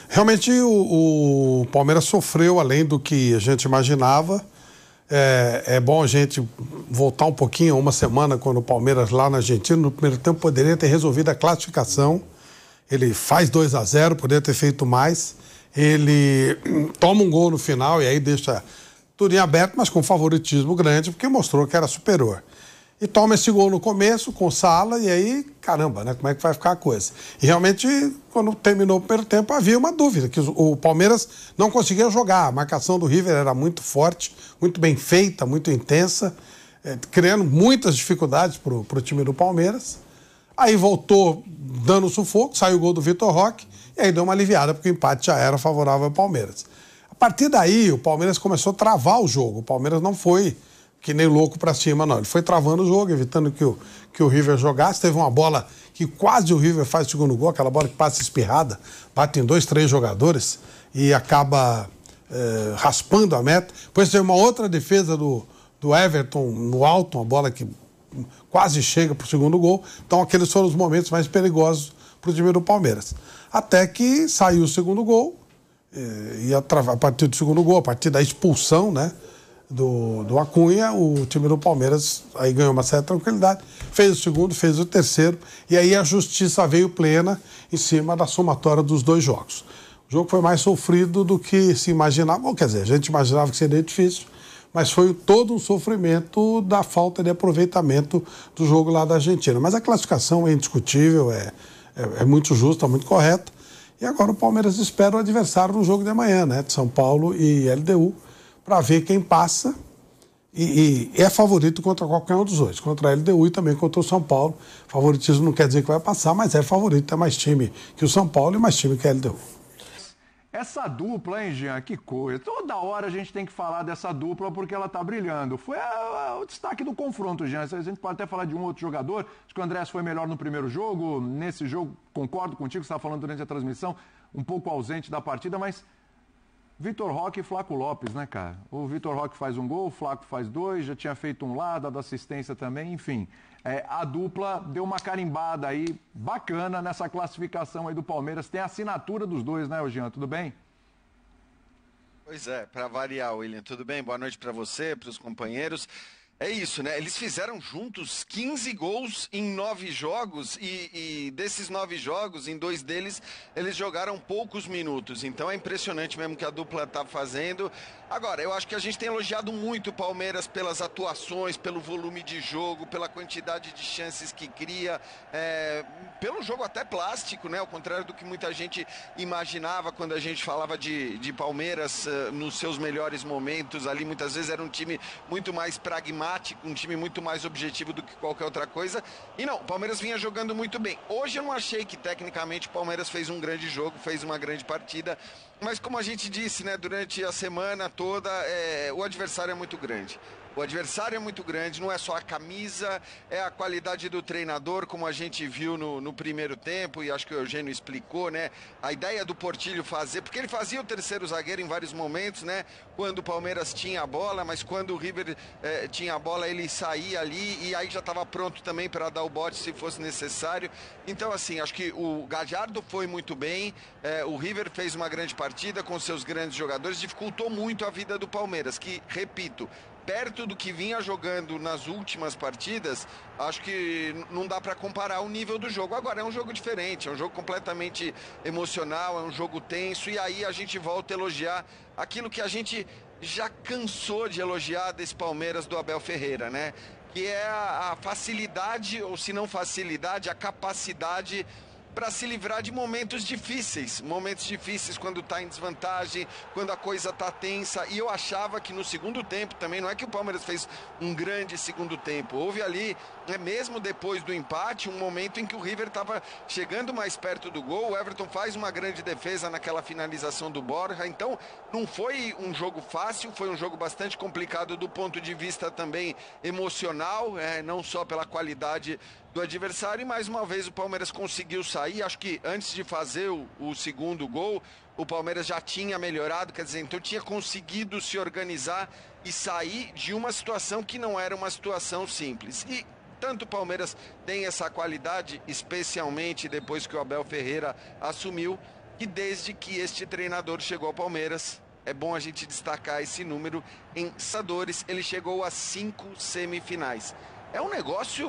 Realmente o Palmeiras sofreu além do que a gente imaginava. É bom a gente voltar um pouquinho, uma semana, quando o Palmeiras lá na Argentina, no primeiro tempo, poderia ter resolvido a classificação. Ele faz 2-0, poderia ter feito mais. Ele toma um gol no final e aí deixa tudo em aberto, mas com favoritismo grande, porque mostrou que era superior. E toma esse gol no começo, com Sala, e aí, caramba, né? Como é que vai ficar a coisa? E realmente, quando terminou o primeiro tempo, havia uma dúvida, que o Palmeiras não conseguia jogar. A marcação do River era muito forte, muito bem feita, muito intensa, criando muitas dificuldades para o time do Palmeiras. Aí voltou dando sufoco, saiu o gol do Vitor Roque, e aí deu uma aliviada, porque o empate já era favorável ao Palmeiras. A partir daí, o Palmeiras começou a travar o jogo. O Palmeiras não foi que nem louco pra cima, não. Ele foi travando o jogo, evitando que o River jogasse. Teve uma bola que quase o River faz o segundo gol, aquela bola que passa espirrada, bate em 2, 3 jogadores e acaba raspando a meta. Depois teve uma outra defesa do Everton no alto, uma bola que quase chega pro segundo gol. Então aqueles foram os momentos mais perigosos pro time do Palmeiras. Até que saiu o segundo gol, e a partir do segundo gol, a partir da expulsão, né, do Acunha, o time do Palmeiras aí ganhou uma certa tranquilidade, fez o segundo, fez o terceiro, e aí a justiça veio plena em cima da somatória dos dois jogos. O jogo foi mais sofrido do que se imaginava, ou, quer dizer, a gente imaginava que seria difícil, mas foi todo um sofrimento da falta de aproveitamento do jogo lá da Argentina. Mas a classificação é indiscutível, é muito justa, muito correta, e agora o Palmeiras espera o adversário no jogo de amanhã, né, de São Paulo e LDU, para ver quem passa e é favorito contra qualquer um dos dois, contra a LDU e também contra o São Paulo. Favoritismo não quer dizer que vai passar, mas é favorito, é mais time que o São Paulo e mais time que a LDU. Essa dupla, hein, Jean? Que coisa. Toda hora a gente tem que falar dessa dupla porque ela tá brilhando. Foi o destaque do confronto, Jean. A gente pode até falar de um outro jogador. Acho que o Andrés foi melhor no primeiro jogo. Nesse jogo, concordo contigo, você estava falando durante a transmissão, um pouco ausente da partida, mas Vitor Roque e Flaco Lopes, né, cara? O Vitor Roque faz um gol, o Flaco faz 2, já tinha feito um lá, dado assistência também, enfim. A dupla deu uma carimbada aí bacana nessa classificação aí do Palmeiras. Tem a assinatura dos dois, né, Jean? Tudo bem? Pois é, para variar, William, tudo bem? Boa noite para você, para os companheiros. É isso, né? Eles fizeram juntos 15 gols em 9 jogos e desses 9 jogos, em 2 deles, eles jogaram poucos minutos. Então é impressionante mesmo que a dupla tá fazendo. Agora, eu acho que a gente tem elogiado muito o Palmeiras pelas atuações, pelo volume de jogo, pela quantidade de chances que cria, pelo jogo até plástico, né? Ao contrário do que muita gente imaginava quando a gente falava de Palmeiras nos seus melhores momentos. Ali muitas vezes era um time muito mais pragmático, um time muito mais objetivo do que qualquer outra coisa. E não, o Palmeiras vinha jogando muito bem. Hoje eu não achei que tecnicamente o Palmeiras fez um grande jogo, fez uma grande partida, mas como a gente disse, né, durante a semana toda, o adversário é muito grande. O adversário é muito grande, não é só a camisa, é a qualidade do treinador, como a gente viu no primeiro tempo, e acho que o Eugênio explicou, né? A ideia do Portillo fazer, porque ele fazia o terceiro zagueiro em vários momentos, né? Quando o Palmeiras tinha a bola, mas quando o River tinha a bola, ele saía ali, e aí já estava pronto também para dar o bote se fosse necessário. Então, assim, acho que o Gallardo foi muito bem, o River fez uma grande partida com seus grandes jogadores, dificultou muito a vida do Palmeiras, que, repito, perto do que vinha jogando nas últimas partidas, acho que não dá para comparar o nível do jogo. Agora, é um jogo diferente, é um jogo completamente emocional, é um jogo tenso, e aí a gente volta a elogiar aquilo que a gente já cansou de elogiar desse Palmeiras do Abel Ferreira, né? Que é a facilidade, ou se não facilidade, a capacidade para se livrar de momentos difíceis quando está em desvantagem, quando a coisa está tensa. E eu achava que no segundo tempo também, não é que o Palmeiras fez um grande segundo tempo, houve ali, mesmo depois do empate, um momento em que o River estava chegando mais perto do gol, o Everton faz uma grande defesa naquela finalização do Borja. Então não foi um jogo fácil, foi um jogo bastante complicado do ponto de vista também emocional, não só pela qualidade do adversário, e mais uma vez o Palmeiras conseguiu sair. Acho que antes de fazer o segundo gol, o Palmeiras já tinha melhorado, quer dizer, então tinha conseguido se organizar e sair de uma situação que não era uma situação simples. E tanto o Palmeiras tem essa qualidade, especialmente depois que o Abel Ferreira assumiu, que desde que este treinador chegou ao Palmeiras, é bom a gente destacar esse número, em Libertadores ele chegou a 5 semifinais. É um negócio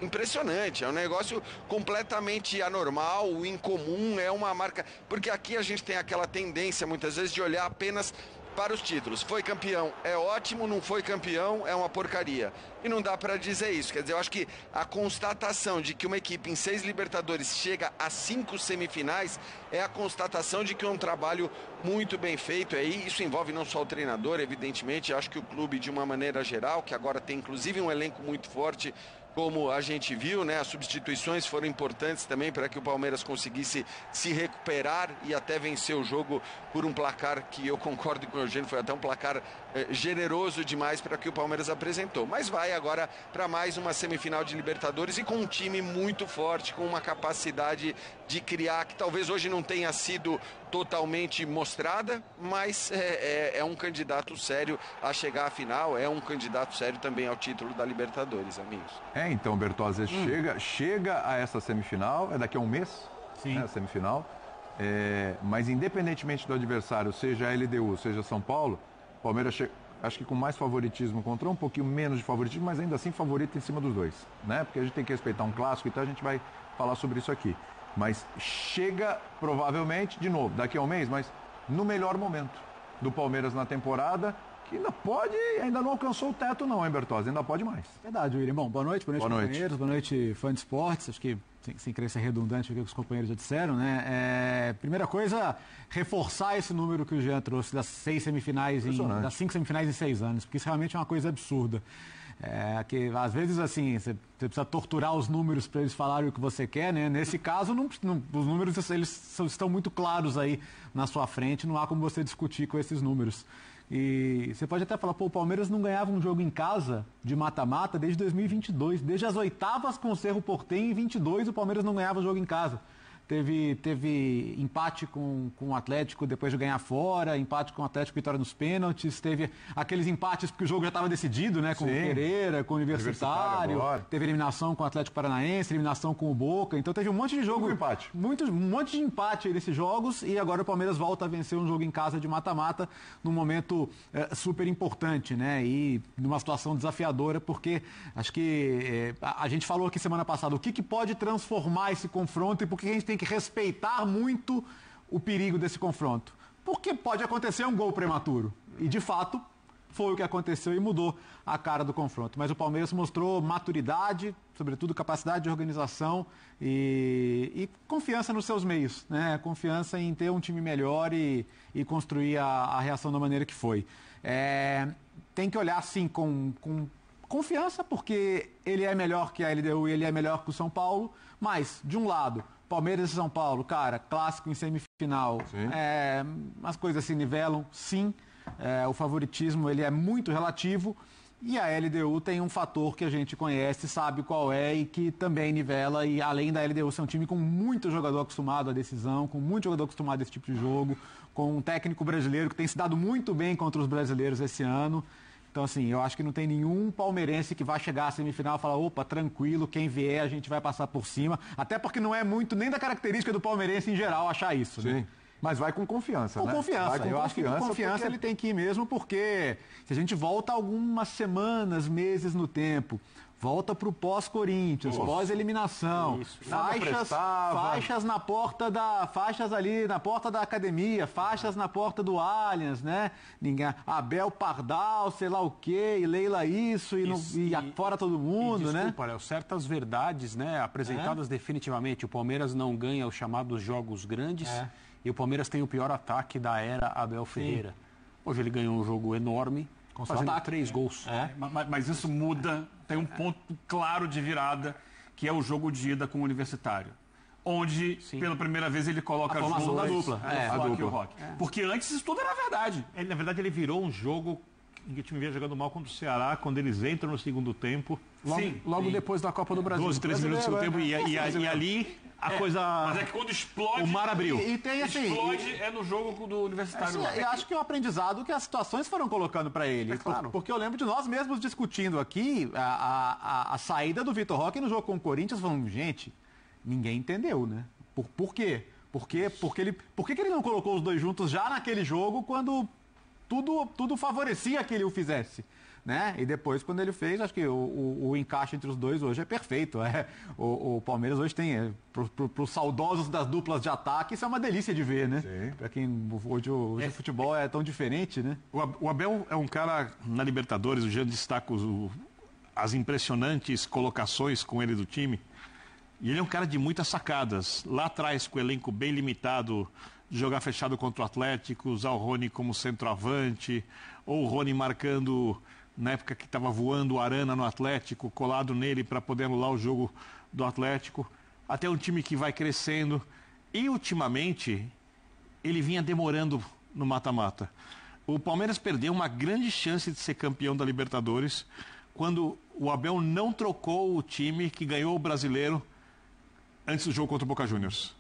impressionante, é um negócio completamente anormal, incomum, é uma marca... Porque aqui a gente tem aquela tendência, muitas vezes, de olhar apenas para os títulos. Foi campeão, é ótimo, não foi campeão, é uma porcaria. E não dá para dizer isso. Quer dizer, eu acho que a constatação de que uma equipe em 6 Libertadores chega a 5 semifinais é a constatação de que é um trabalho muito bem feito. E isso envolve não só o treinador, evidentemente, acho que o clube de uma maneira geral, que agora tem inclusive um elenco muito forte, como a gente viu, né? As substituições foram importantes também para que o Palmeiras conseguisse se recuperar e até vencer o jogo por um placar que eu concordo com o Eugênio, foi até um placar generoso demais para que o Palmeiras apresentou. Mas vai agora para mais uma semifinal de Libertadores e com um time muito forte, com uma capacidade de criar, que talvez hoje não tenha sido totalmente mostrada, mas é um candidato sério a chegar à final, é um candidato sério também ao título da Libertadores, amigos. Então, Bertozzi, chega a essa semifinal, é daqui a um mês, sim, né, a semifinal, mas independentemente do adversário, seja a LDU, seja São Paulo, o Palmeiras chega, acho que com mais favoritismo contra um pouquinho menos de favoritismo, mas ainda assim favorito em cima dos dois, né? Porque a gente tem que respeitar um clássico, então a gente vai falar sobre isso aqui. Mas chega provavelmente, de novo, daqui a um mês, mas no melhor momento do Palmeiras na temporada, que ainda não alcançou o teto não, hein, Bertozzi? Ainda pode mais. Verdade, William. Bom, boa noite companheiros, boa noite, fã de esportes. Acho que, sem querer ser redundante o que os companheiros já disseram, né? Primeira coisa, reforçar esse número que o Jean trouxe das 6 semifinais, das 5 semifinais em 6 anos, porque isso realmente é uma coisa absurda. Que às vezes assim você precisa torturar os números para eles falarem o que você quer, né? Nesse caso os números eles estão muito claros aí na sua frente, não há como você discutir com esses números. E você pode até falar, o Palmeiras não ganhava um jogo em casa de mata-mata desde 2022, desde as oitavas com o Cerro Porteño em 22 o Palmeiras não ganhava jogo em casa. Teve empate com o Atlético depois de ganhar fora, empate com o Atlético, vitória nos pênaltis, teve aqueles empates porque o jogo já estava decidido, né? Com o Pereira, com o Universitário, teve eliminação com o Atlético Paranaense, eliminação com o Boca, então teve um monte de jogo, um monte de empate aí nesses jogos e agora o Palmeiras volta a vencer um jogo em casa de mata-mata num momento super importante, né? E numa situação desafiadora, porque acho que a gente falou aqui semana passada o que pode transformar esse confronto e por que a gente tem que respeitar muito o perigo desse confronto. Porque pode acontecer um gol prematuro. E, de fato, foi o que aconteceu e mudou a cara do confronto. Mas o Palmeiras mostrou maturidade, sobretudo capacidade de organização e confiança nos seus meios, né? Confiança em ter um time melhor e construir a reação da maneira que foi. Tem que olhar, sim, com confiança, porque ele é melhor que a LDU e ele é melhor que o São Paulo, mas, de um lado, Palmeiras e São Paulo, cara, clássico em semifinal, as coisas se nivelam, sim, o favoritismo ele é muito relativo e a LDU tem um fator que a gente conhece, sabe qual é e que também nivela, e além da LDU ser um time com muito jogador acostumado à decisão, com muito jogador acostumado a esse tipo de jogo, com um técnico brasileiro que tem se dado muito bem contra os brasileiros esse ano. Então, assim, eu acho que não tem nenhum palmeirense que vai chegar à semifinal e falar, opa, tranquilo, quem vier a gente vai passar por cima. Até porque não é muito nem da característica do palmeirense em geral achar isso, sim, né? Mas vai com confiança, né? Confiança. Eu acho que com confiança porque ele tem que ir mesmo, porque se a gente volta algumas semanas, meses no tempo, volta para o pós-Corinthians, pós-eliminação, faixas na porta faixas ali na porta da academia, faixas na porta do Allianz, né? Abel Pardal, sei lá o quê, e Leila isso, e fora todo mundo, né? Desculpa, Léo, certas verdades, né, apresentadas definitivamente. O Palmeiras não ganha os chamados jogos grandes e o Palmeiras tem o pior ataque da era Abel Ferreira. Hoje ele ganhou um jogo enorme, fazendo 3 gols. Mas isso muda, tem um ponto claro de virada, que é o jogo de ida com o Universitário. Onde, pela primeira vez, ele coloca a formação da dupla. O Roque. Porque antes isso tudo era verdade. Na verdade, ele virou um jogo que o time vinha jogando mal contra o Ceará, quando eles entram no segundo tempo. Logo depois da Copa do Brasil. 12, 13 minutos do segundo tempo. E ali a coisa... Mas é que quando explode... O mar abriu. E tem assim... Explode é no jogo do Universitário. Eu acho que é um aprendizado que as situações foram colocando para ele. Claro. Porque eu lembro de nós mesmos discutindo aqui a saída do Vitor Roque no jogo com o Corinthians, falando, gente, ninguém entendeu, né? Por quê? Por que ele não colocou os dois juntos já naquele jogo, quando tudo favorecia que ele o fizesse? Né? E depois, quando ele fez, acho que o encaixe entre os dois hoje é perfeito. O Palmeiras hoje tem, para os saudosos das duplas de ataque, isso é uma delícia de ver, né? Para quem hoje o futebol é tão diferente, né? O Abel é um cara, na Libertadores, o Jean destaca as impressionantes colocações com ele do time. E ele é um cara de muitas sacadas. Lá atrás, com o elenco bem limitado, jogar fechado contra o Atlético, usar o Rony como centroavante, ou o Rony marcando, na época que estava voando o Arana no Atlético, colado nele para poder anular o jogo do Atlético. Até um time que vai crescendo. E, ultimamente, ele vinha demorando no mata-mata. O Palmeiras perdeu uma grande chance de ser campeão da Libertadores quando o Abel não trocou o time que ganhou o Brasileiro antes do jogo contra o Boca Juniors.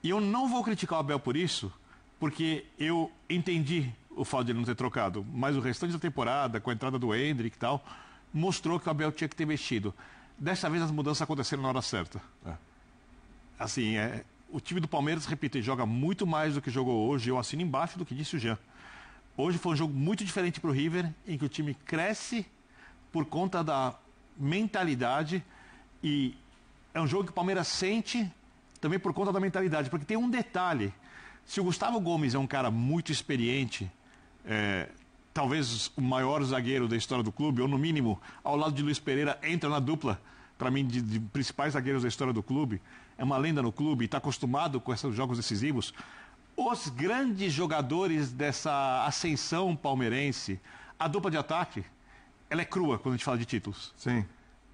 E eu não vou criticar o Abel por isso, porque eu entendi o fato de ele não ter trocado. Mas o restante da temporada, com a entrada do Endrick e tal, mostrou que o Abel tinha que ter mexido. Dessa vez as mudanças aconteceram na hora certa. Assim, o time do Palmeiras, repito, joga muito mais do que jogou hoje. Eu assino embaixo do que disse o Jean. Hoje foi um jogo muito diferente para o River, em que o time cresce por conta da mentalidade, e é um jogo que o Palmeiras sente também por conta da mentalidade, porque tem um detalhe: se o Gustavo Gomes é um cara muito experiente, talvez o maior zagueiro da história do clube, ou no mínimo, ao lado de Luiz Pereira, entra na dupla, para mim, de principais zagueiros da história do clube, é uma lenda no clube, está acostumado com esses jogos decisivos. Os grandes jogadores dessa ascensão palmeirense, a dupla de ataque, ela é crua quando a gente fala de títulos. Sim.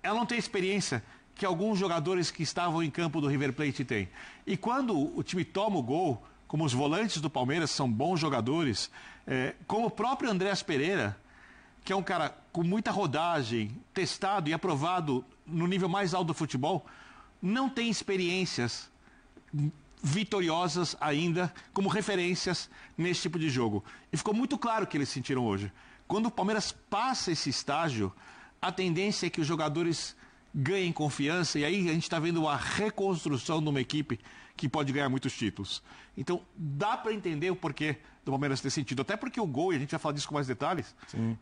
Ela não tem a experiência que alguns jogadores que estavam em campo do River Plate têm. E quando o time toma o gol, como os volantes do Palmeiras são bons jogadores, como o próprio Andrés Pereira, que é um cara com muita rodagem, testado e aprovado no nível mais alto do futebol, não tem experiências vitoriosas ainda como referências nesse tipo de jogo. E ficou muito claro que eles sentiram hoje. Quando o Palmeiras passa esse estágio, a tendência é que os jogadores ganhem confiança, e aí a gente está vendo a reconstrução de uma equipe que pode ganhar muitos títulos. Então, dá para entender o porquê do Palmeiras ter sentido. Até porque o gol, e a gente vai falar disso com mais detalhes,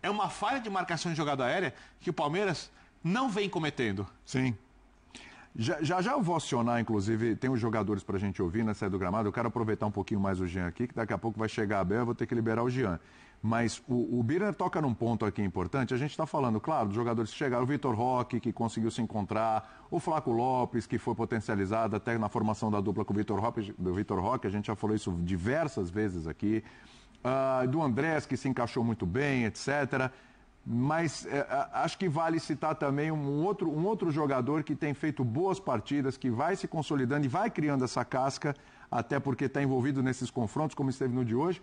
é uma falha de marcação de jogada aérea que o Palmeiras não vem cometendo. Sim. Já eu vou acionar, inclusive, tem uns jogadores para a gente ouvir na saída do gramado. Eu quero aproveitar um pouquinho mais o Jean aqui, que daqui a pouco vai chegar a Abel, eu vou ter que liberar o Jean. Mas o Birner toca num ponto aqui importante. A gente está falando, claro, dos jogadores que chegaram, o Vitor Roque, que conseguiu se encontrar, o Flaco Lopes, que foi potencializado até na formação da dupla com o Vitor Roque, a gente já falou isso diversas vezes aqui, do Andrés, que se encaixou muito bem, etc. Mas acho que vale citar também um outro jogador que tem feito boas partidas, que vai se consolidando e vai criando essa casca, até porque está envolvido nesses confrontos, como esteve no de hoje,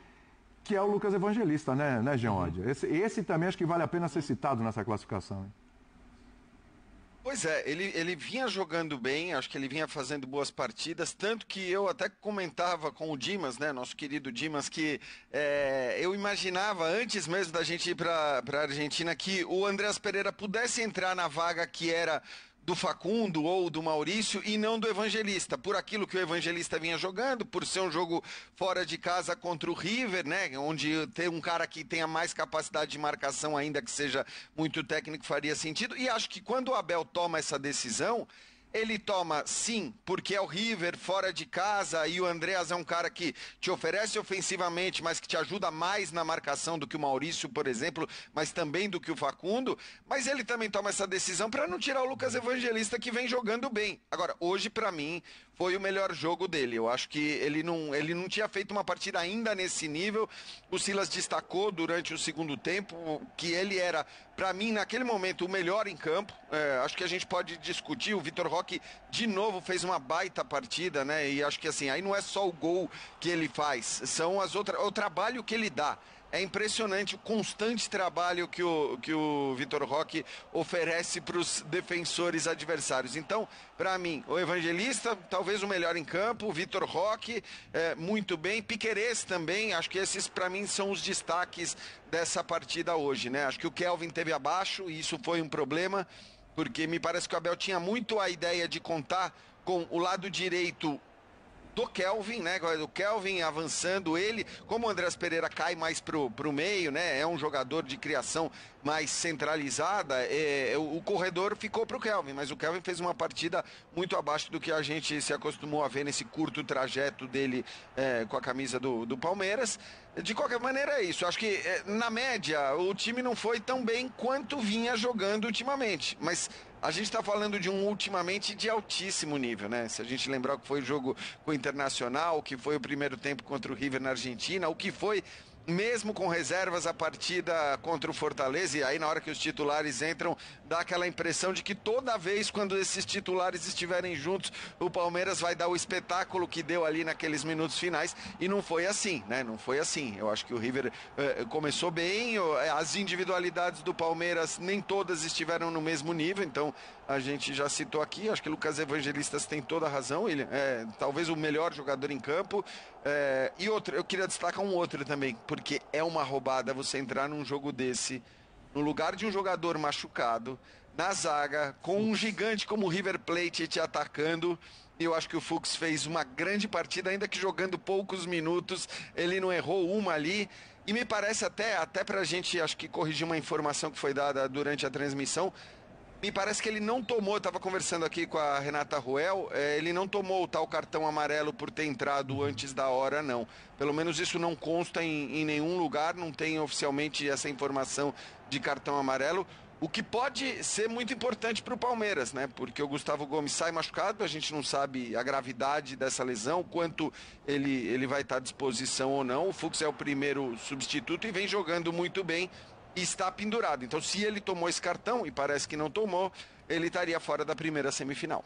que é o Lucas Evangelista, né, Jean Oddi? Esse também acho que vale a pena ser citado nessa classificação. Hein? Pois é, ele vinha jogando bem, acho que ele vinha fazendo boas partidas, tanto que eu até comentava com o Dimas, né, nosso querido Dimas, que eu imaginava, antes mesmo da gente ir para a Argentina, que o Andrés Pereira pudesse entrar na vaga que era do Facundo ou do Maurício e não do Evangelista, por aquilo que o Evangelista vinha jogando, por ser um jogo fora de casa contra o River, né, onde tem um cara que tenha mais capacidade de marcação, ainda que seja muito técnico, faria sentido. E acho que quando o Abel toma essa decisão, ele toma, sim, porque é o River fora de casa e o Andreas é um cara que te oferece ofensivamente, mas que te ajuda mais na marcação do que o Maurício, por exemplo, mas também do que o Facundo. Mas ele também toma essa decisão para não tirar o Lucas Evangelista, que vem jogando bem. Agora, hoje, para mim, foi o melhor jogo dele. Eu acho que ele não tinha feito uma partida ainda nesse nível. O Silas destacou durante o segundo tempo que ele era, para mim, naquele momento, o melhor em campo. Acho que a gente pode discutir. O Vitor Roque, de novo, fez uma baita partida, né? E acho que assim, aí não é só o gol que ele faz, são o trabalho que ele dá. É impressionante o constante trabalho que o Vitor Roque oferece para os defensores adversários. Então, para mim, o Evangelista, talvez o melhor em campo, o Vitor Roque, muito bem, Piquerez também, acho que esses para mim são os destaques dessa partida hoje, né? Acho que o Kelvin teve abaixo e isso foi um problema, porque me parece que o Abel tinha muito a ideia de contar com o lado direito do Kelvin, né? O Kelvin avançando, ele, como o Andreas Pereira cai mais pro meio, né? É um jogador de criação mais centralizada, o corredor ficou pro Kelvin, mas o Kelvin fez uma partida muito abaixo do que a gente se acostumou a ver nesse curto trajeto dele com a camisa do Palmeiras. De qualquer maneira é isso, acho que na média o time não foi tão bem quanto vinha jogando ultimamente, mas a gente está falando de um ultimamente de altíssimo nível, né? Se a gente lembrar o que foi o jogo com o Internacional, o que foi o primeiro tempo contra o River na Argentina, o que foi mesmo com reservas a partida contra o Fortaleza, e aí na hora que os titulares entram, dá aquela impressão de que toda vez quando esses titulares estiverem juntos, o Palmeiras vai dar o espetáculo que deu ali naqueles minutos finais, e não foi assim, né? Não foi assim. Eu acho que o River começou bem, as individualidades do Palmeiras nem todas estiveram no mesmo nível, então a gente já citou aqui, acho que o Lucas Evangelistas tem toda a razão, ele é talvez o melhor jogador em campo. E outro, eu queria destacar um outro também, porque é uma roubada você entrar num jogo desse, no lugar de um jogador machucado, na zaga, com um gigante como o River Plate te atacando. Eu acho que o Fux fez uma grande partida, ainda que jogando poucos minutos, ele não errou uma ali. E me parece até pra gente, acho que corrigir uma informação que foi dada durante a transmissão, me parece que ele não tomou, eu estava conversando aqui com a Renata Ruel, ele não tomou o tal cartão amarelo por ter entrado antes da hora, não. Pelo menos isso não consta em nenhum lugar, não tem oficialmente essa informação de cartão amarelo, o que pode ser muito importante para o Palmeiras, né? Porque o Gustavo Gomes sai machucado, a gente não sabe a gravidade dessa lesão, quanto ele vai estar à disposição ou não. O Fux é o primeiro substituto e vem jogando muito bem. E está pendurado. Então, se ele tomou esse cartão, e parece que não tomou, ele estaria fora da primeira semifinal.